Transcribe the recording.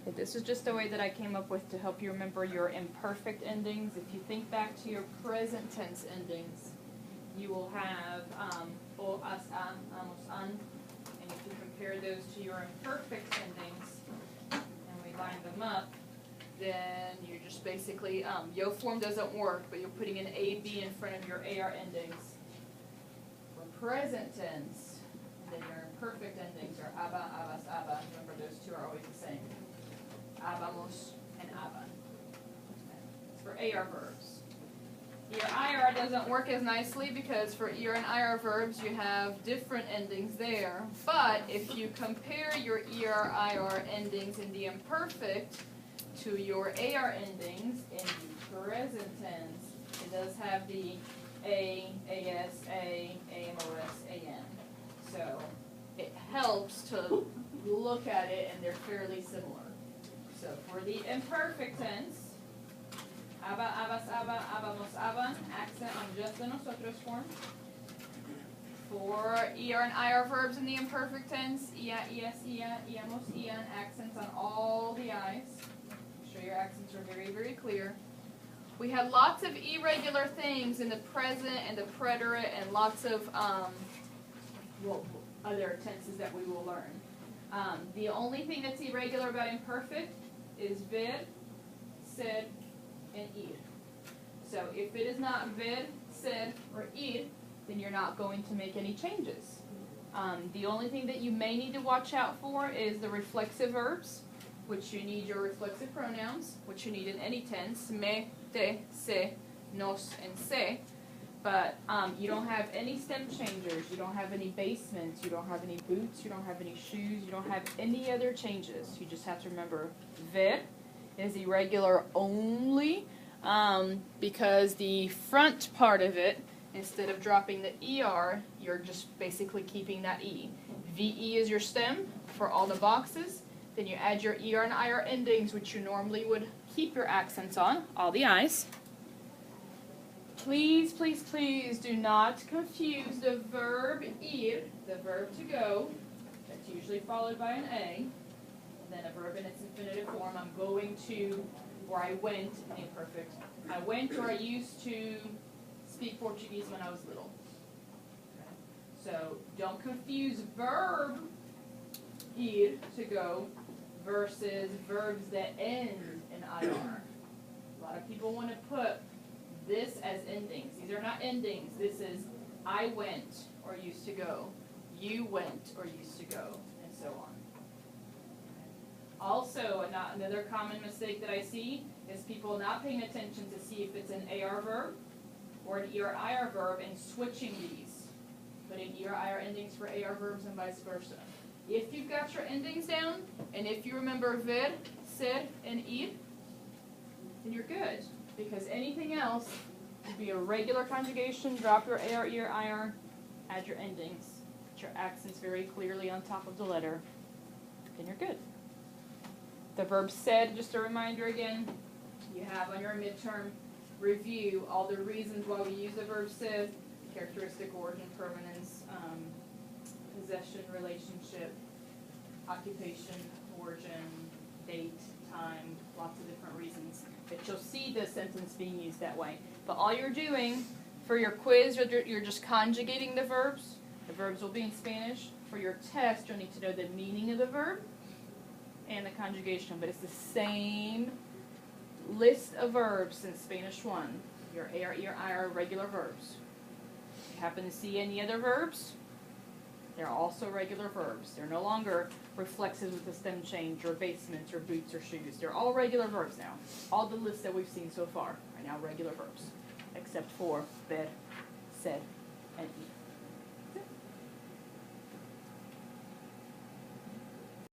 Okay, this is just a way that I came up with to help you remember your imperfect endings. If you think back to your present tense endings, you will have o, as, amos, an. And if you compare those to your imperfect endings, and we line them up, then you're just basically, yo form doesn't work, but you're putting an A, B in front of your AR endings. For present tense, then your imperfect endings are aba, abas, aba. Remember, those two are always the same. Abamos and aba. It's for AR verbs. ER, IR doesn't work as nicely because for ER and IR verbs you have different endings there. But if you compare your ER, IR endings in the imperfect to your AR endings in the present tense, it does have the A, AS, A, AMOS, AN. So it helps to look at it and they're fairly similar. So for the imperfect tense, aba, abas, aba, abamos, aban, accent on just the nosotros form. For ER and IR verbs in the imperfect tense, ia, ias, ia, iamos, ian, accents on all the I's. Make sure your accents are very, very clear. We had lots of irregular things in the present and the preterite and lots of other tenses that we will learn. The only thing that's irregular about imperfect is vid, sed, and id. So if it is not vid, sed, or id, then you're not going to make any changes. The only thing that you may need to watch out for is the reflexive verbs, which you need your reflexive pronouns, which you need in any tense, me, te, se, nos, and se. But you don't have any stem changers, you don't have any basements, you don't have any boots, you don't have any shoes, you don't have any other changes. You just have to remember ver is irregular only because the front part of it, instead of dropping the ER, you're just basically keeping that E. VE is your stem for all the boxes. Then you add your ER and IR endings, which you normally would keep your accents on, all the I's. Please, please, please do not confuse the verb ir, the verb to go, that's usually followed by an A, and then a verb in its infinitive form. I'm going to, or I went, in imperfect. I went or I used to speak Portuguese when I was little. Okay. So don't confuse verb ir, to go, versus verbs that end in IR. A lot of people want to put this as endings. These are not endings. This is I went or used to go. You went or used to go, and so on. Also, another common mistake that I see is people not paying attention to see if it's an AR verb or an ER IR verb and switching these, putting ER IR endings for AR verbs and vice versa. If you've got your endings down, and if you remember ver, ser, and ir, then you're good. Because anything else would be a regular conjugation, drop your AR, ER, IR, add your endings, put your accents very clearly on top of the letter, then you're good. The verb said, just a reminder again, you have on your midterm review all the reasons why we use the verb said, characteristic, origin, permanence, possession, relationship, occupation, origin, date, time, lots of different reasons that you'll see the sentence being used that way. But all you're doing for your quiz, you're just conjugating the verbs. The verbs will be in Spanish. For your test, you'll need to know the meaning of the verb and the conjugation. But it's the same list of verbs in Spanish 1. Your AR, ER, IR, regular verbs. If you happen to see any other verbs, they're also regular verbs. They're no longer reflexive with a stem change or basements or boots or shoes. They're all regular verbs now. All the lists that we've seen so far are now regular verbs, except for ver, ser, and ir.